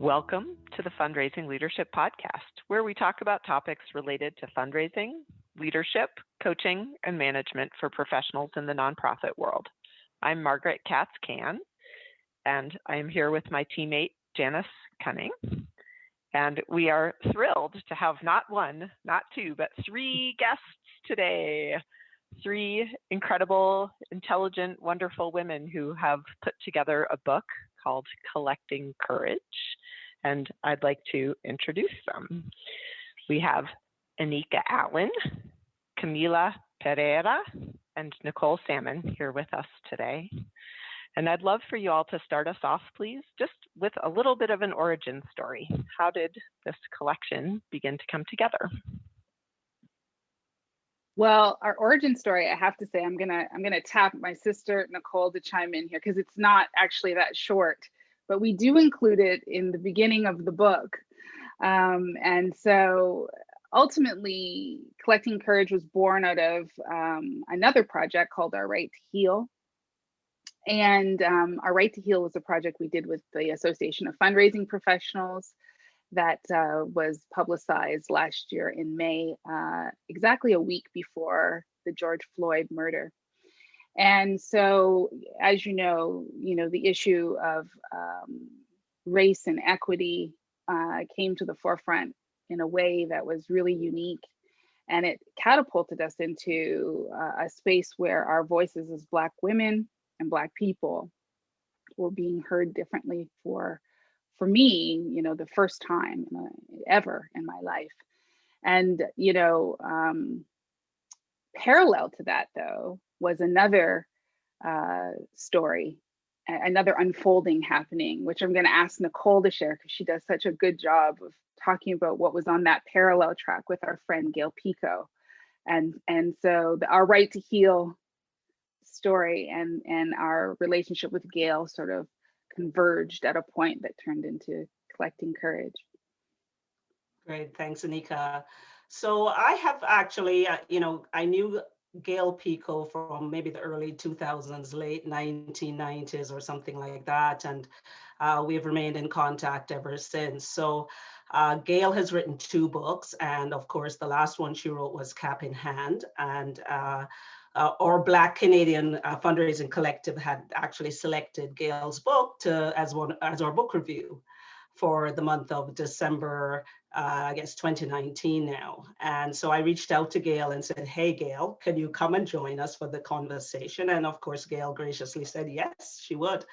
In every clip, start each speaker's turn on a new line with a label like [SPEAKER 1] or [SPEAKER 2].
[SPEAKER 1] Welcome to the Fundraising Leadership Podcast, where we talk about topics related to fundraising, leadership, coaching, and management for professionals in the nonprofit world. I'm Margaret Katz, Cann, and I am here with my teammate, Janice, Cunning. And we are thrilled to have not one, not two, but three guests today. Three incredible, intelligent, wonderful women who have put together a book called Collecting Courage, and I'd like to introduce them. We have Nneka Allen, Camila Pereira, and Nicole Salmon here with us today. And I'd love for you all to start us off, please, just with a little bit of an origin story. How did this collection begin to come together?
[SPEAKER 2] Well, our origin story, I have to say, I'm gonna tap my sister Nicole to chime in here because it's not actually that short, but we do include it in the beginning of the book. And so ultimately, Collecting Courage was born out of another project called Our Right to Heal. And Our Right to Heal was a project we did with the Association of Fundraising Professionals that was publicized last year in May, exactly a week before the George Floyd murder. And so, as you know, the issue of race and equity came to the forefront in a way that was really unique. And it catapulted us into a space where our voices as Black women and Black people were being heard differently for me, the first time ever in my life. And, parallel to that, though, was another story, another unfolding happening, which I'm going to ask Nicole to share because she does such a good job of talking about what was on that parallel track with our friend Gail Pico. And so Our Right to Heal story and our relationship with Gail sort of converged at a point that turned into Collecting Courage.
[SPEAKER 3] Great, thanks, Nneka. So I have actually, I knew Gail Pico from maybe the early 2000s, late 1990s or something like that. And we've remained in contact ever since. So Gail has written 2 books. And of course, the last one she wrote was Cap in Hand. And our Black Canadian fundraising collective had actually selected Gail's book as our book review for the month of December, I guess 2019 now. And so I reached out to Gail and said, hey, Gail, can you come and join us for the conversation? And of course, Gail graciously said, yes, she would.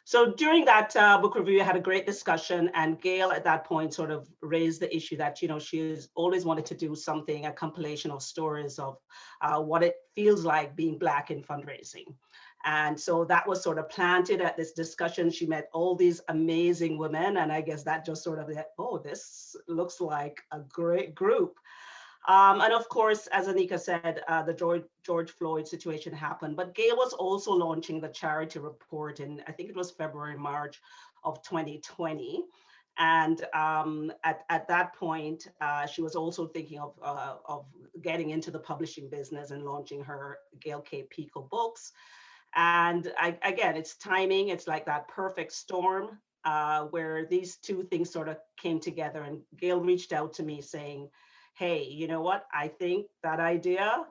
[SPEAKER 3] So during that book review, I had a great discussion, and Gail at that point sort of raised the issue that, she's always wanted to do something, a compilation of stories of what it feels like being Black in fundraising. And so that was sort of planted at this discussion. She met all these amazing women, and I guess that just sort of, oh, this looks like a great group. And of course, as Nneka said, the George Floyd situation happened, but Gail was also launching the charity report in, I think it was February, March of 2020. And at that point, she was also thinking of getting into the publishing business and launching her Gail K. Pico books. And again, it's timing. It's like that perfect storm where these 2 things sort of came together. And Gail reached out to me saying, hey, you know what? I think that idea,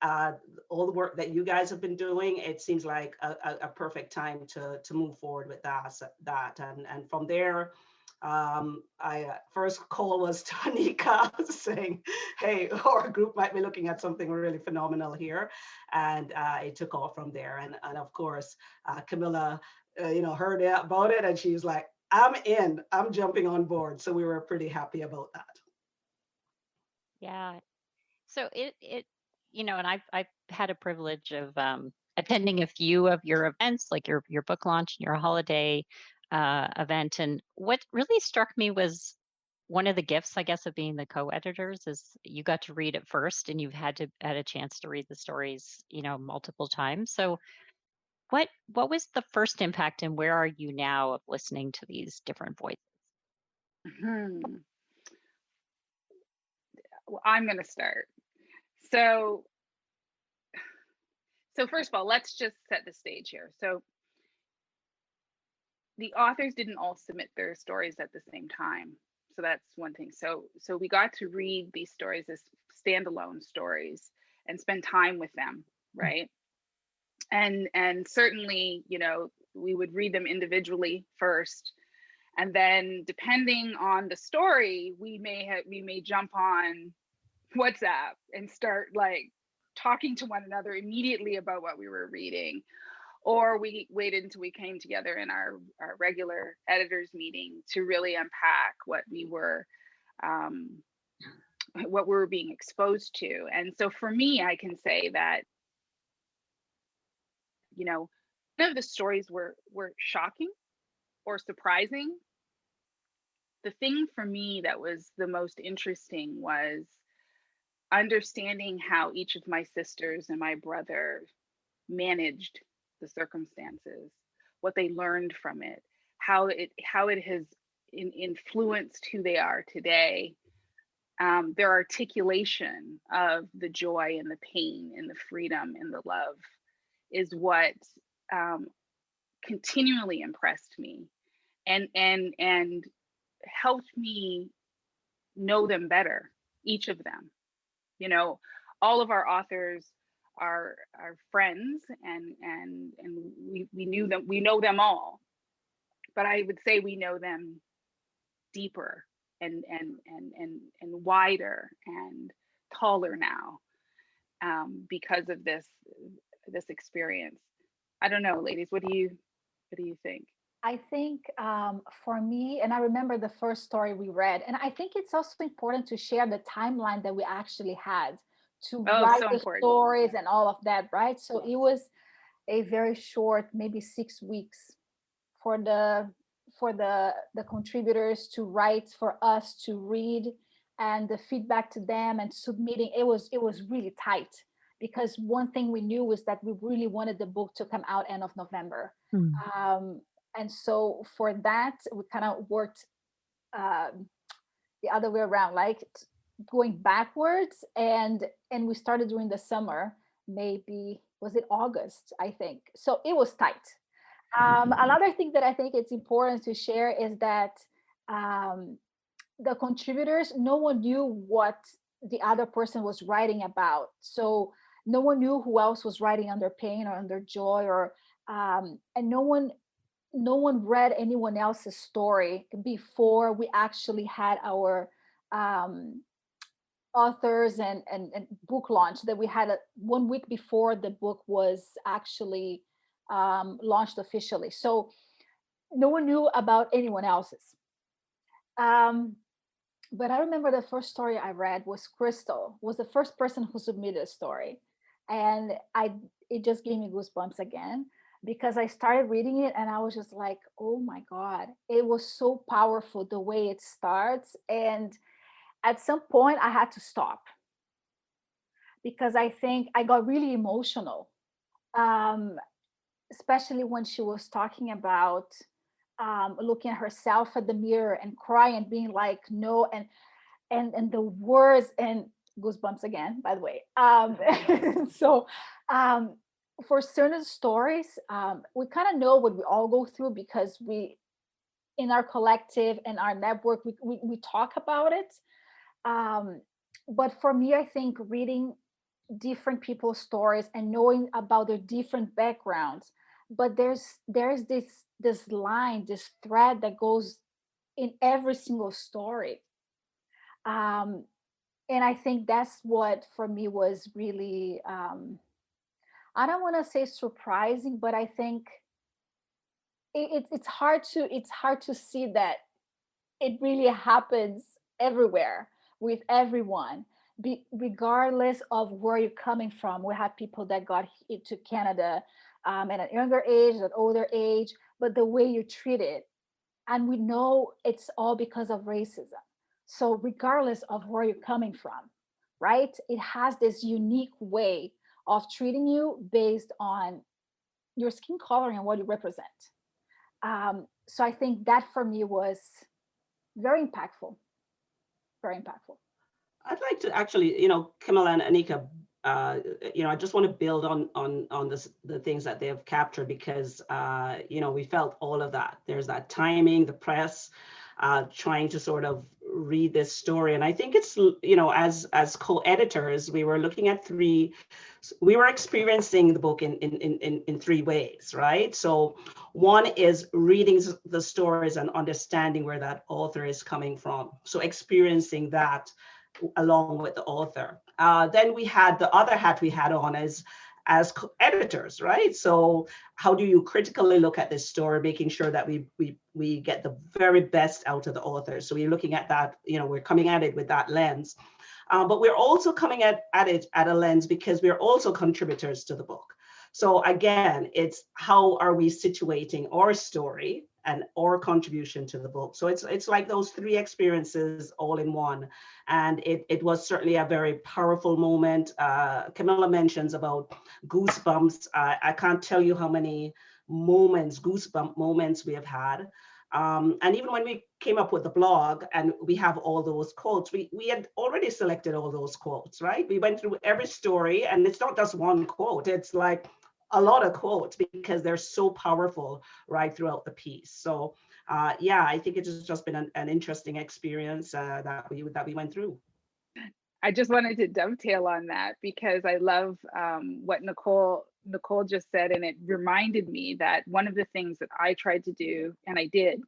[SPEAKER 3] all the work that you guys have been doing, it seems like a perfect time to move forward with that. And from there, first call was to Nneka saying, hey, our group might be looking at something really phenomenal here. And it took off from there. And of course, Camila, heard about it, and she's like, I'm in, I'm jumping on board. So we were pretty happy about that.
[SPEAKER 4] Yeah. So it and I've had a privilege of attending a few of your events, like your book launch and your holiday event. And what really struck me was one of the gifts, I guess, of being the co-editors is you got to read it first, and you've had a chance to read the stories, multiple times. So what was the first impact, and where are you now of listening to these different voices?
[SPEAKER 2] Well, I'm going to start. So first of all, let's just set the stage here. So the authors didn't all submit their stories at the same time. So that's one thing. So we got to read these stories as standalone stories and spend time with them, right? And certainly, you know, we would read them individually first, and then depending on the story, we may jump on WhatsApp and start like talking to one another immediately about what we were reading, or we waited until we came together in our regular editors meeting to really unpack what we were being exposed to. And so for me, I can say that, you know, none of the stories were shocking or surprising. The thing for me that was the most interesting was understanding how each of my sisters and my brother managed the circumstances, what they learned from it, how it has influenced who they are today. Their articulation of the joy and the pain and the freedom and the love is what continually impressed me and helped me know them better, each of them. You know, all of our authors are friends, and we knew them, we know them all, but I would say we know them deeper and wider and taller now, because of this experience. I don't know, ladies, what do you think?
[SPEAKER 5] I think for me, and I remember the first story we read, and I think it's also important to share the timeline that we actually had to write
[SPEAKER 2] So
[SPEAKER 5] the
[SPEAKER 2] important.
[SPEAKER 5] stories and all of that, right? So it was a very short, maybe 6 weeks for the contributors to write, for us to read, and the feedback to them and submitting. It was really tight, because one thing we knew was that we really wanted the book to come out end of November. And so for that, we kind of worked the other way around, like going backwards, and we started during the summer. Maybe was it August, I think. So it was tight. Another thing that I think it's important to share is that um, the contributors, no one knew what the other person was writing about. So no one knew who else was writing under pain or under joy, or and no one read anyone else's story before we actually had our um, authors and book launch, that we had 1 week before the book was actually launched officially. So no one knew about anyone else's. Um, but I remember the first story I read was Crystal, was the first person who submitted a story. And it just gave me goosebumps again, because I started reading it and I was just like, oh my God, it was so powerful the way it starts. And at some point I had to stop, because I think I got really emotional, um, especially when she was talking about looking at herself at the mirror and crying and being like, no, and the words, and goosebumps again, by the way. So um, for certain stories, we kind of know what we all go through, because we, in our collective and our network, we talk about it. Um, but for me, I think reading different people's stories and knowing about their different backgrounds, but there's this line, this thread that goes in every single story. Um, and I think that's what for me was really, I don't want to say surprising, but I think it's hard to see that it really happens everywhere with everyone, regardless of where you're coming from. We have people that got to Canada at a younger age, at older age, but the way you treat it, and we know it's all because of racism. So regardless of where you're coming from, right, it has this unique way of treating you based on your skin color and what you represent. So I think that for me was very impactful, very impactful.
[SPEAKER 3] I'd like to actually, Camila and Nneka, I just want to build on the things that they have captured, because we felt all of that. There's that timing, the press, trying to sort of read this story. And I think it's, as co-editors, we were looking at we were experiencing the book in three ways, right? So one is reading the stories and understanding where that author is coming from. So experiencing that along with the author. Then we had the other hat we had on as editors, right? So how do you critically look at this story, making sure that we get the very best out of the author? So we're looking at that, we're coming at it with that lens. But we're also coming at it at a lens because we're also contributors to the book. So again, it's how are we situating our story and our contribution to the book. So it's like those three experiences all in one. And it was certainly a very powerful moment. Camila mentions about goosebumps. I can't tell you how many goosebump moments we have had. And even when we came up with the blog and we have all those quotes, we had already selected all those quotes, right? We went through every story, and it's not just one quote, it's like a lot of quotes because they're so powerful right throughout the piece. So I think it has just been an interesting experience that we went through.
[SPEAKER 2] I just wanted to dovetail on that because I love what Nicole just said, and it reminded me that one of the things that I tried to do, and I did,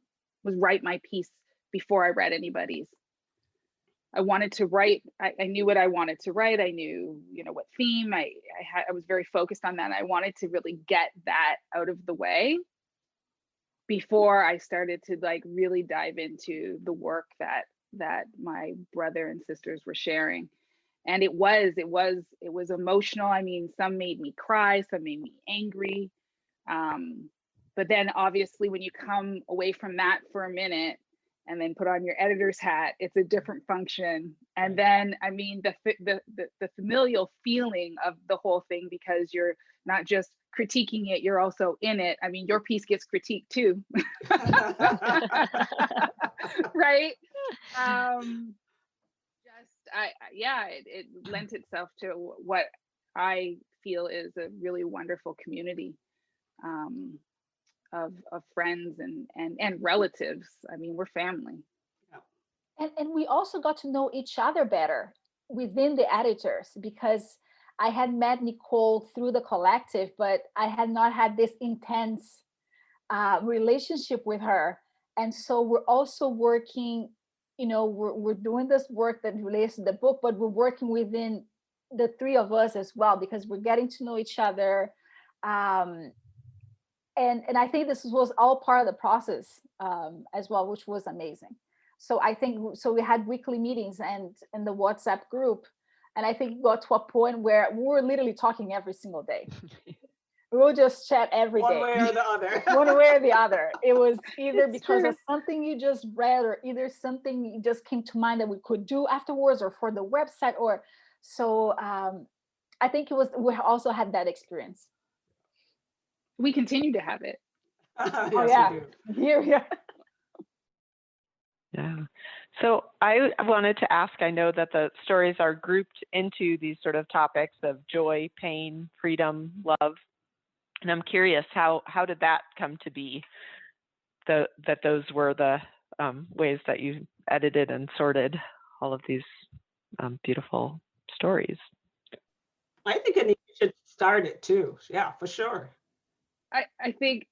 [SPEAKER 2] was write my piece before I read anybody's. I wanted to write. I knew what I wanted to write. I knew, what theme. I was very focused on that. I wanted to really get that out of the way before I started to really dive into the work that my brother and sisters were sharing. And it was emotional. I mean, some made me cry, some made me angry. But then obviously when you come away from that for a minute and then put on your editor's hat, it's a different function. And then, I mean, the familial feeling of the whole thing, because you're not just critiquing it, you're also in it. I mean, your piece gets critiqued too. Right? It lent itself to what I feel is a really wonderful community of friends and relatives. I mean, we're family.
[SPEAKER 5] And we also got to know each other better within the editors, because I had met Nicole through the collective, but I had not had this intense relationship with her. And so we're also working, we're doing this work that relates to the book, but we're working within the three of us as well, because we're getting to know each other. And I think this was all part of the process as well, which was amazing. So I think, we had weekly meetings and in the WhatsApp group, and I think it got to a point where we were literally talking every single day. We will just chat every day.
[SPEAKER 3] One way or the other.
[SPEAKER 5] One way or the other. It was either because of something you just read, or either something just came to mind that we could do afterwards, or for the website, or so. I think we also had that experience.
[SPEAKER 2] We continue to have it.
[SPEAKER 3] Yes,
[SPEAKER 5] oh yeah,
[SPEAKER 3] we do.
[SPEAKER 5] Yeah.
[SPEAKER 1] Yeah. So I wanted to ask, I know that the stories are grouped into these sort of topics of joy, pain, freedom, love. And I'm curious, how did that come to be, that those were the ways that you edited and sorted all of these beautiful stories?
[SPEAKER 3] I think Anita should start it too. Yeah, for sure.
[SPEAKER 2] I think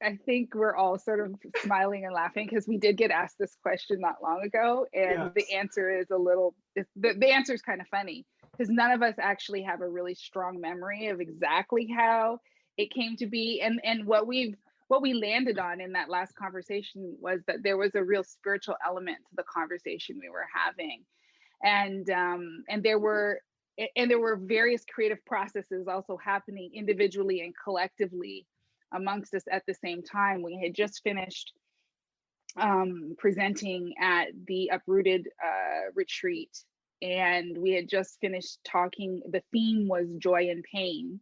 [SPEAKER 2] we're all sort of smiling and laughing because we did get asked this question not long ago, and the answer is the answer is kind of funny, because none of us actually have a really strong memory of exactly how it came to be, and what we landed on in that last conversation was that there was a real spiritual element to the conversation we were having, and there were various creative processes also happening individually and collectively amongst us at the same time. We had just finished presenting at the Uprooted retreat, and we had just finished talking. The theme was joy and pain,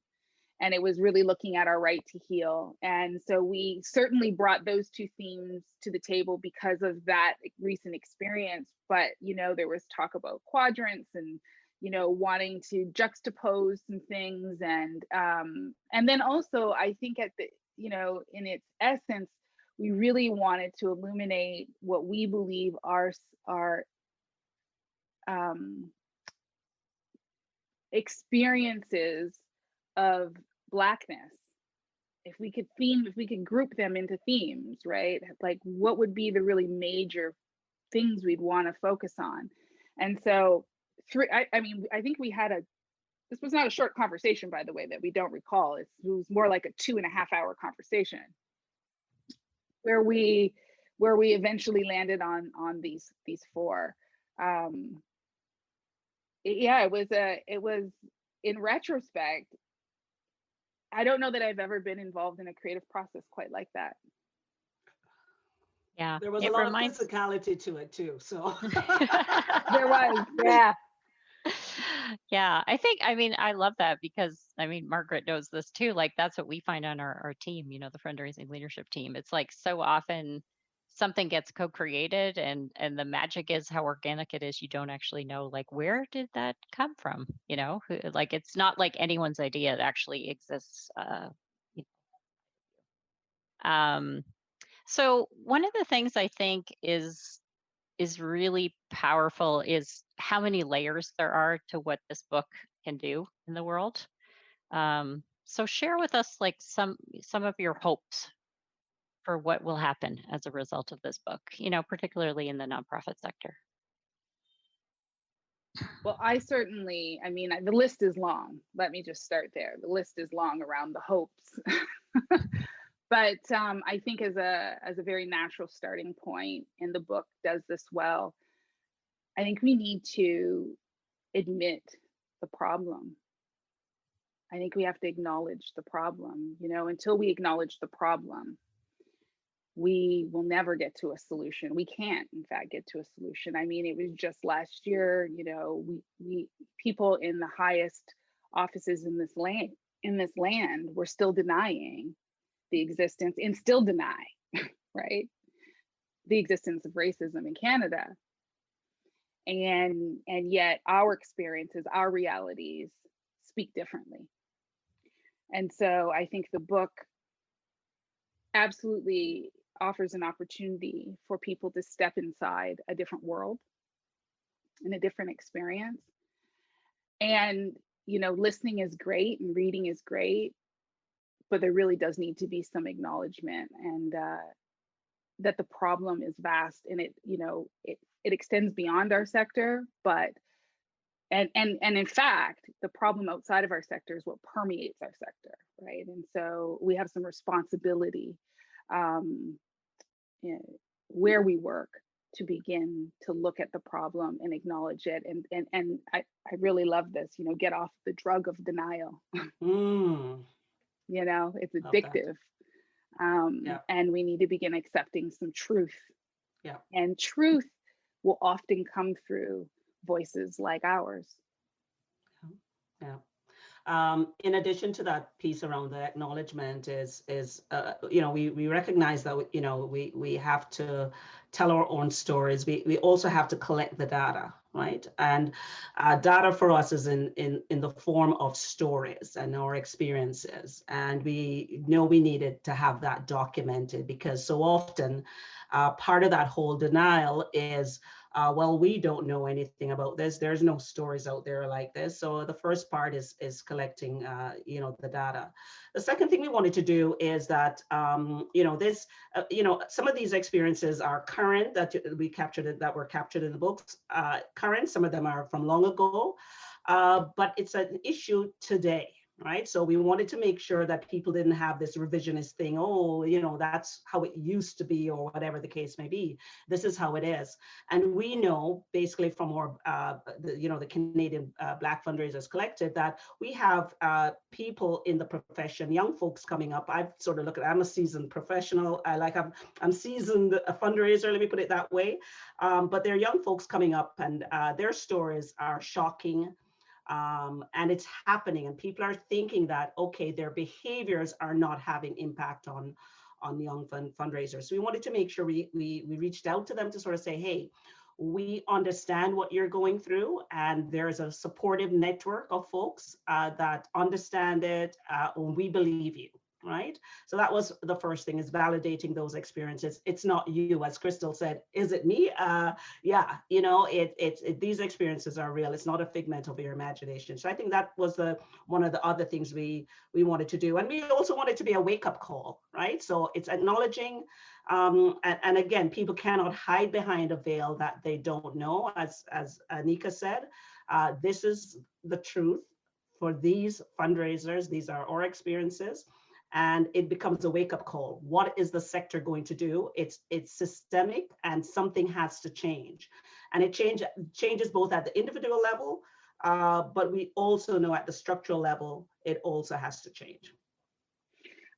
[SPEAKER 2] and it was really looking at our right to heal. And so we certainly brought those two themes to the table because of that recent experience. But there was talk about quadrants and wanting to juxtapose some things, and then also I think at the, in its essence, we really wanted to illuminate what we believe are experiences of Blackness. If we could group them into themes, right? Like, what would be the really major things we'd want to focus on? And so, I think we had this was not a short conversation, by the way, that we don't recall. It was more like a 2.5-hour conversation where we eventually landed on these four. It was in retrospect, I don't know that I've ever been involved in a creative process quite like that.
[SPEAKER 4] Yeah,
[SPEAKER 3] there was a lot of physicality to it too. So
[SPEAKER 2] there was, yeah.
[SPEAKER 4] Yeah, I love that because Margaret knows this too. Like, that's what we find on our team, the fundraising leadership team. It's like so often something gets co-created and the magic is how organic it is. You don't actually know, like, where did that come from? Like, it's not like anyone's idea. It actually exists. So one of the things I think is really powerful is how many layers there are to what this book can do in the world. So share with us like some of your hopes for what will happen as a result of this book, particularly in the nonprofit sector.
[SPEAKER 2] Well, the list is long. Let me just start there. The list is long around the hopes. But I think as a very natural starting point, and the book does this well, I think we need to admit the problem. I think we have to acknowledge the problem. Until we acknowledge the problem, we will never get to a solution. We can't, in fact, get to a solution. It was just last year, we people in the highest offices in this land were still denying the existence, and still deny, right, the existence of racism in Canada. And yet our experiences, our realities speak differently. And so I think the book absolutely offers an opportunity for people to step inside a different world and a different experience. And, listening is great and reading is great, but there really does need to be some acknowledgement, and that the problem is vast, and it extends beyond our sector, but and in fact, the problem outside of our sector is what permeates our sector, right? And so we have some responsibility where we work to begin to look at the problem and acknowledge it. And I really love this, get off the drug of denial. It's addictive. And we need to begin accepting some truth.
[SPEAKER 3] Yeah.
[SPEAKER 2] And truth will often come through voices like ours.
[SPEAKER 3] Yeah. In addition to that piece around the acknowledgement is we recognize that we have to tell our own stories. We also have to collect the data, right? And data for us is in the form of stories and our experiences, and we know we needed to have that documented, because so often part of that whole denial is well, we don't know anything about this. There's no stories out there like this. So the first part is collecting, the data. The second thing we wanted to do is that, some of these experiences are current, that were captured in the books. Current, some of them are from long ago, but it's an issue today. Right. So we wanted to make sure that people didn't have this revisionist thing. Oh, that's how it used to be, or whatever the case may be. This is how it is. And we know basically from our, the Canadian Black Fundraisers Collective, that we have people in the profession, young folks coming up. I've sort of I'm a seasoned professional. I'm seasoned a fundraiser, let me put it that way. But there are young folks coming up, and their stories are shocking. And it's happening, and people are thinking that, okay, their behaviors are not having impact on young fundraisers. So we wanted to make sure we reached out to them to sort of say, hey, we understand what you're going through, and there's a supportive network of folks that understand it, and we believe you, right? So that was the first thing, is validating those experiences. It's not you, as Crystal said, is it me? Yeah, you know, these experiences are real. It's not a figment of your imagination. So I think that was one of the other things we wanted to do. And we also wanted to be a wake-up call, right? So it's acknowledging, and again, people cannot hide behind a veil that they don't know, as Nneka said. This is the truth for these fundraisers. These are our experiences. And it becomes a wake-up call. What is the sector going to do? It's systemic, and something has to change. And it changes both at the individual level, but we also know at the structural level, it also has to change.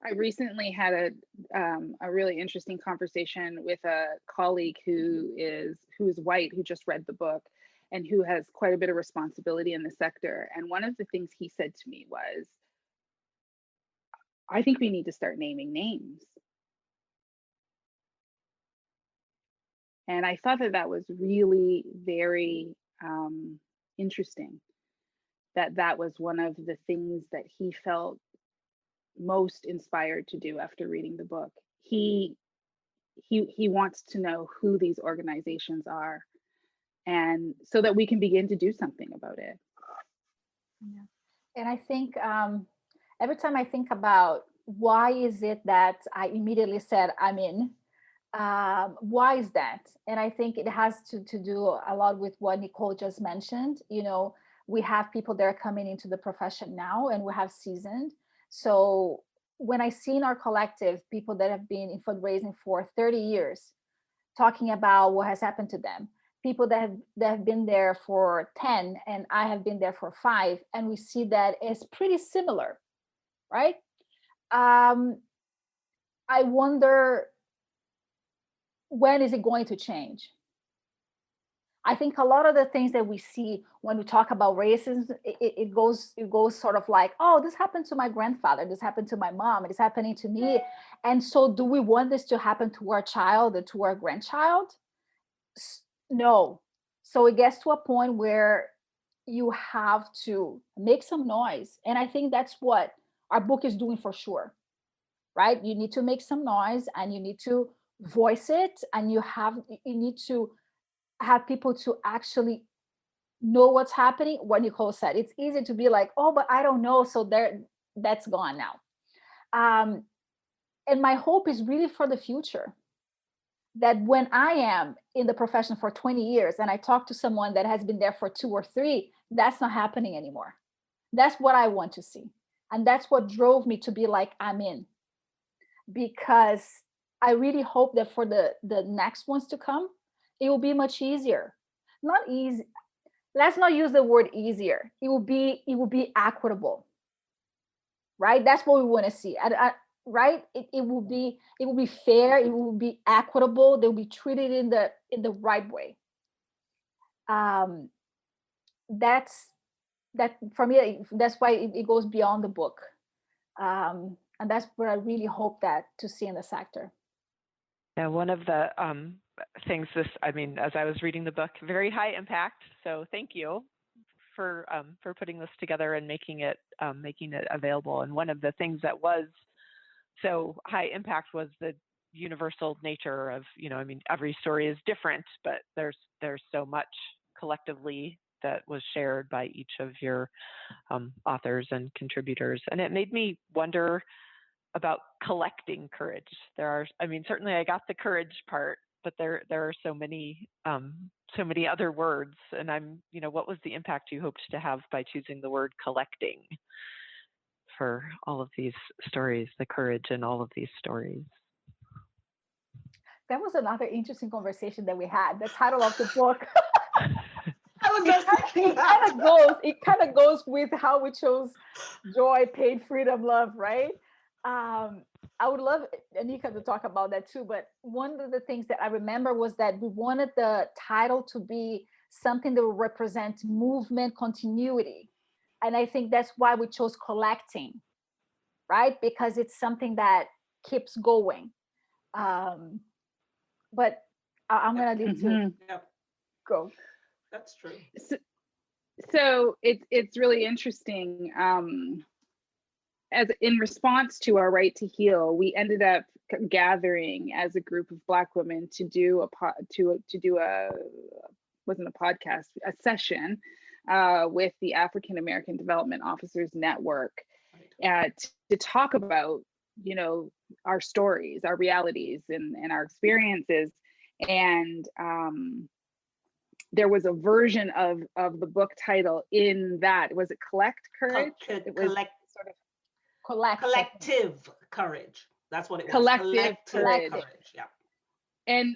[SPEAKER 2] I recently had a really interesting conversation with a colleague who is white, who just read the book, and who has quite a bit of responsibility in the sector. And one of the things he said to me was, I think we need to start naming names. And I thought that was really very interesting, that was one of the things that he felt most inspired to do after reading the book. He wants to know who these organizations are, and so that we can begin to do something about it.
[SPEAKER 5] Yeah. And I think every time I think about why is it that I immediately said I'm in, why is that? And I think it has to do a lot with what Nicole just mentioned. You know, we have people that are coming into the profession now, and we have seasoned. So when I see in our collective people that have been in fundraising for 30 years, talking about what has happened to them, people that have been there for 10, and I have been there for 5, and we see that it's pretty similar, right? I wonder, when is it going to change? I think a lot of the things that we see when we talk about racism, it goes sort of like, oh, this happened to my grandfather, this happened to my mom, it is happening to me. And so do we want this to happen to our child or to our grandchild? No. So it gets to a point where you have to make some noise. And I think that's what our book is doing for sure, right? You need to make some noise, and you need to voice it, and you need to have people to actually know what's happening. What Nicole said, it's easy to be like, oh, but I don't know, so that's gone now. And my hope is really for the future, that when I am in the profession for 20 years and I talk to someone that has been there for 2 or 3, that's not happening anymore. That's what I want to see. And that's what drove me to be like, I'm in. Because I really hope that for the next ones to come, it will be much easier. Not easy. Let's not use the word easier. It will be equitable, right? That's what we want to see. Right? It will be fair. It will be equitable. They'll be treated in the right way. That's for me. That's why it goes beyond the book, and that's what I really hope that to see in the sector.
[SPEAKER 1] Yeah, one of the things as I was reading the book, very high impact. So thank you for putting this together and making it available. And one of the things that was so high impact was the universal nature of, every story is different, but there's so much collectively that was shared by each of your authors and contributors. And it made me wonder about collecting courage. Certainly I got the courage part, but there are so many other words. And what was the impact you hoped to have by choosing the word collecting for all of these stories, the courage in all of these stories?
[SPEAKER 5] That was another interesting conversation that we had. The title of the book. It kind of goes with how we chose joy, pain, freedom, love, right? I would love Nneka to talk about that too. But one of the things that I remember was that we wanted the title to be something that would represent movement continuity. And I think that's why we chose collecting, right? Because it's something that keeps going. But I'm going to leave too.
[SPEAKER 3] Yep.
[SPEAKER 2] Go.
[SPEAKER 3] That's true.
[SPEAKER 2] So it's really interesting. As in response to our right to heal, we ended up gathering as a group of Black women to do a wasn't a podcast, a session with the African American Development Officers Network to talk about, you know, our stories, our realities, and our experiences. And there was a version of the book title in that. Was it Collect Courage? It was sort of collective
[SPEAKER 3] courage. That's what it was.
[SPEAKER 2] Collective courage.
[SPEAKER 3] Yeah.
[SPEAKER 2] And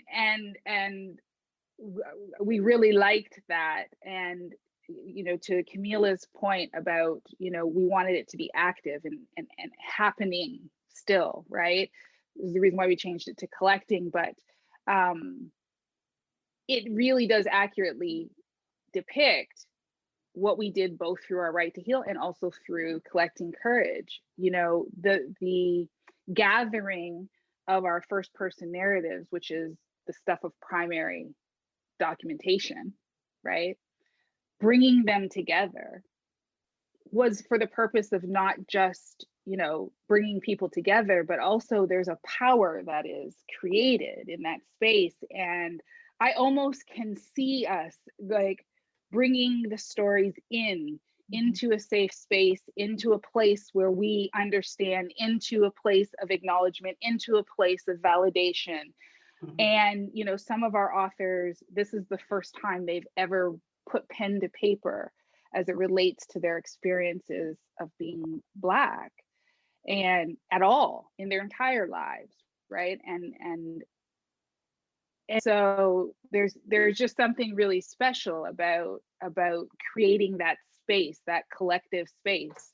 [SPEAKER 2] we really liked that. And, you know, to Camila's point about, you know, we wanted it to be active and happening still, right? This is the reason why we changed it to collecting, but it really does accurately depict what we did both through our right to heal and also through collecting courage. You know, the gathering of our first person narratives, which is the stuff of primary documentation, right? Bringing them together was for the purpose of not just, you know, bringing people together, but also there's a power that is created in that space. And I almost can see us like bringing the stories into a safe space, into a place where we understand, into a place of acknowledgement, into a place of validation. And, you know, some of our authors, this is the first time they've ever put pen to paper as it relates to their experiences of being Black and at all in their entire lives, right? And so there's just something really special about creating that space, that collective space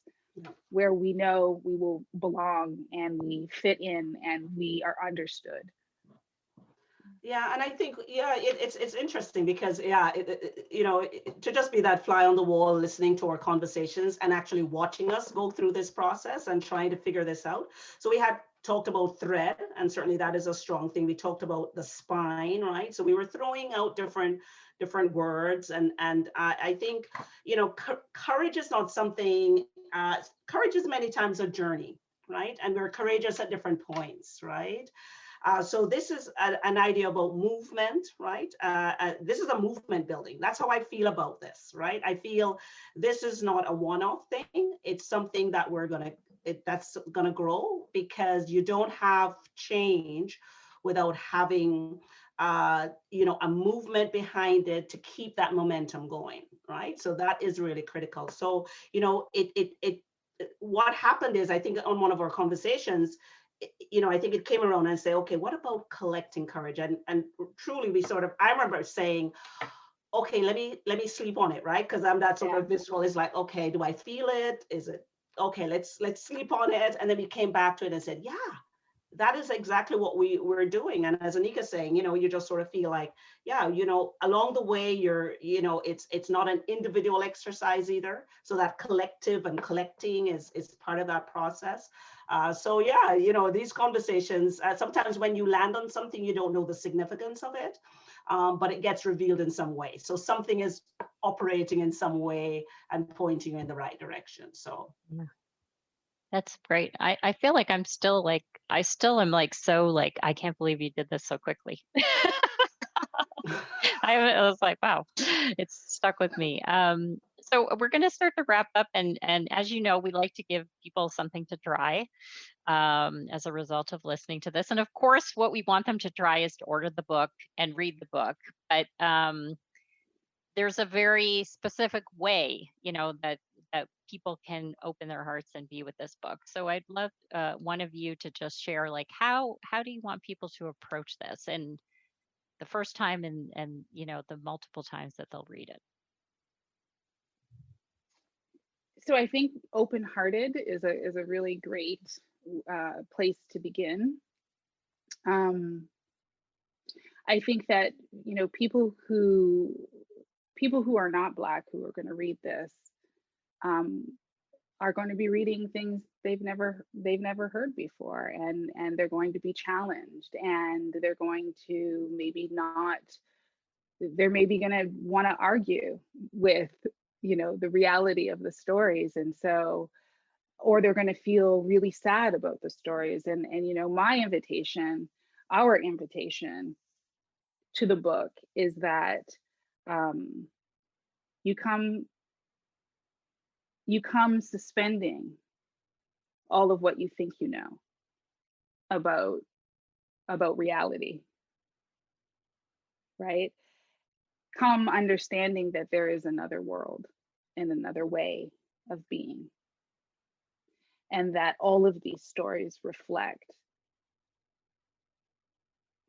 [SPEAKER 2] where we know we will belong and we fit in and we are understood.
[SPEAKER 3] Yeah, and I think, yeah, it's interesting because, yeah, you know, to just be that fly on the wall, listening to our conversations and actually watching us go through this process and trying to figure this out. So we had talked about thread, and certainly that is a strong thing. We talked about the spine, right? So we were throwing out different words, and I think, you know, courage is not something. Courage is many times a journey, right? And we're courageous at different points, right? So this is an idea about movement, right? This is a movement building. That's how I feel about this, right? I feel this is not a one-off thing. It's something that that's gonna grow, because you don't have change without having, you know, a movement behind it to keep that momentum going, right? So that is really critical. So, you know, what happened is, I think on one of our conversations, you know, I think it came around and say, okay, what about collecting courage? And truly we sort of, I remember saying, okay, let me sleep on it, right? Because I'm that sort of visceral. It's like, okay, do I feel it? Is it, okay, let's sleep on it. And then we came back to it and said, yeah, that is exactly what we were doing. And as Nneka's saying, you know, you just sort of feel like, yeah, you know, along the way, you know, it's not an individual exercise either. So that collective and collecting is part of that process. So yeah, you know, these conversations, sometimes when you land on something, you don't know the significance of it, but it gets revealed in some way. So something is operating in some way and pointing you in the right direction. So.
[SPEAKER 4] Yeah. That's great. I feel like I still am like, so like, I can't believe you did this so quickly. I was like, wow, it's stuck with me. So we're going to start to wrap up. And as you know, we like to give people something to try as a result of listening to this. And of course, what we want them to try is to order the book and read the book. But there's a very specific way, you know, that people can open their hearts and be with this book. So I'd love one of you to just share, like, how do you want people to approach this, and the first time and you know, the multiple times that they'll read it.
[SPEAKER 2] So I think open-hearted is a really great place to begin. I think that, you know, people who are not Black who are going to read this are going to be reading things they've never heard before, and they're going to be challenged, and they're going to maybe not they're maybe going to want to argue with, the reality of the stories. And so, or they're going to feel really sad about the stories. And our invitation to the book is that you come suspending all of what you think you know about reality, right? Come understanding that there is another world and another way of being, and that all of these stories reflect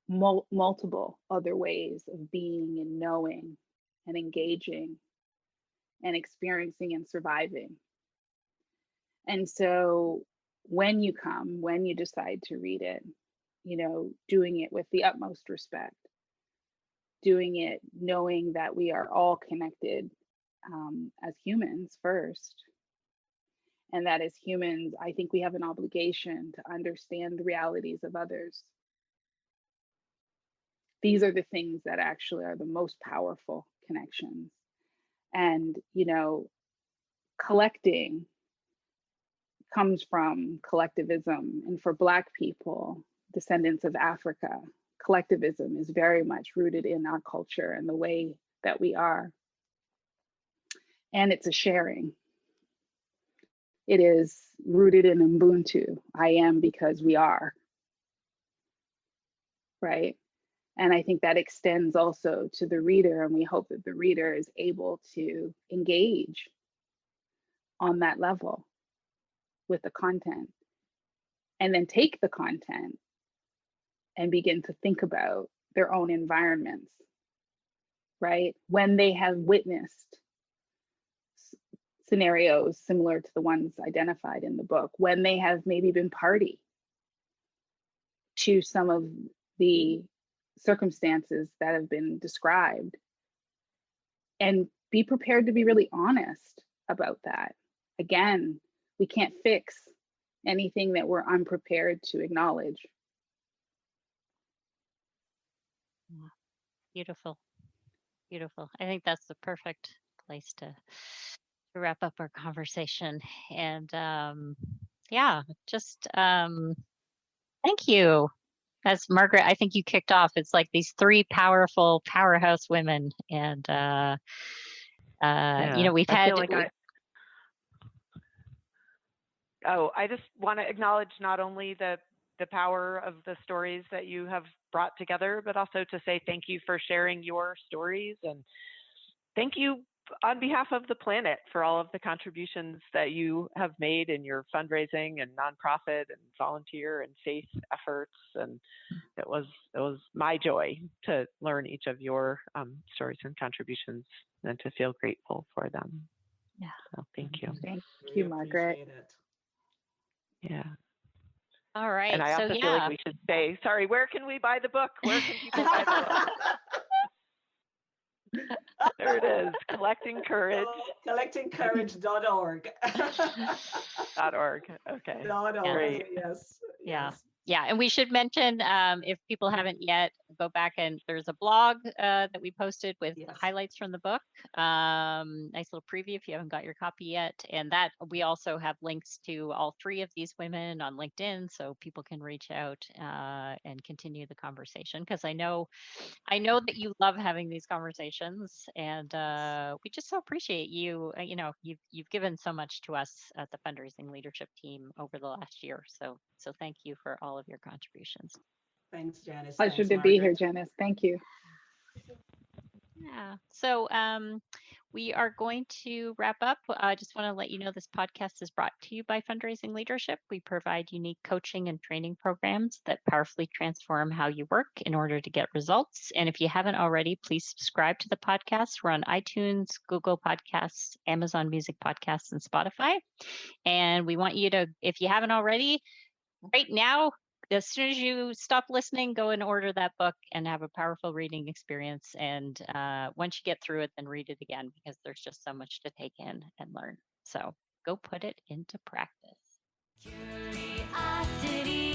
[SPEAKER 2] multiple other ways of being and knowing and engaging and experiencing and surviving. And so when you decide to read it, doing it with the utmost respect, doing it knowing that we are all connected as humans first. And that as humans, I think we have an obligation to understand the realities of others. These are the things that actually are the most powerful connections. And, collecting comes from collectivism. And for Black people, descendants of Africa, collectivism is very much rooted in our culture and the way that we are. And it's a sharing. It is rooted in Ubuntu. I am because we are. Right? And I think that extends also to the reader, and we hope that the reader is able to engage on that level with the content, and then take the content and begin to think about their own environments, right? When they have witnessed scenarios similar to the ones identified in the book, when they have maybe been party to some of the circumstances that have been described, and be prepared to be really honest about that. Again, we can't fix anything that we're unprepared to acknowledge.
[SPEAKER 4] Beautiful. Beautiful. I think that's the perfect place to wrap up our conversation. And just thank you. As Margaret, I think you kicked off, it's like these three powerful powerhouse women. And we've had
[SPEAKER 1] I just want to acknowledge not only the power of the stories that you have brought together, but also to say thank you for sharing your stories, and thank you on behalf of the planet for all of the contributions that you have made in your fundraising and nonprofit and volunteer and faith efforts. And it was my joy to learn each of your stories and contributions, and to feel grateful for them.
[SPEAKER 4] Yeah.
[SPEAKER 1] So thank you.
[SPEAKER 2] Thank you, Margaret.
[SPEAKER 1] Yeah.
[SPEAKER 4] All right.
[SPEAKER 1] And I also feel like we should say, sorry, where can we buy the book? Where can people buy the book? There it is, Collecting Courage.
[SPEAKER 3] Collectingcourage.org.
[SPEAKER 1] .org. Okay.
[SPEAKER 3] .org.
[SPEAKER 1] Great.
[SPEAKER 3] Yes.
[SPEAKER 4] Yeah. Yeah. And we should mention, if people haven't yet, go back, and there's a blog that we posted with highlights from the book. Nice little preview if you haven't got your copy yet. And that we also have links to all three of these women on LinkedIn, so people can reach out and continue the conversation, because I know that you love having these conversations, and we just so appreciate you. You've given so much to us at the fundraising leadership team over the last year. So thank you for all of your contributions.
[SPEAKER 3] Thanks, Janice.
[SPEAKER 2] Pleasure to be here, Janice. Thank you.
[SPEAKER 4] Yeah. So we are going to wrap up. I just want to let you know this podcast is brought to you by Fundraising Leadership. We provide unique coaching and training programs that powerfully transform how you work in order to get results. And if you haven't already, please subscribe to the podcast. We're on iTunes, Google Podcasts, Amazon Music Podcasts, and Spotify. And we want you to, if you haven't already, right now, as soon as you stop listening, go and order that book and have a powerful reading experience. And once you get through it, then read it again, because there's just so much to take in and learn. So go put it into practice.
[SPEAKER 6] Curiosity.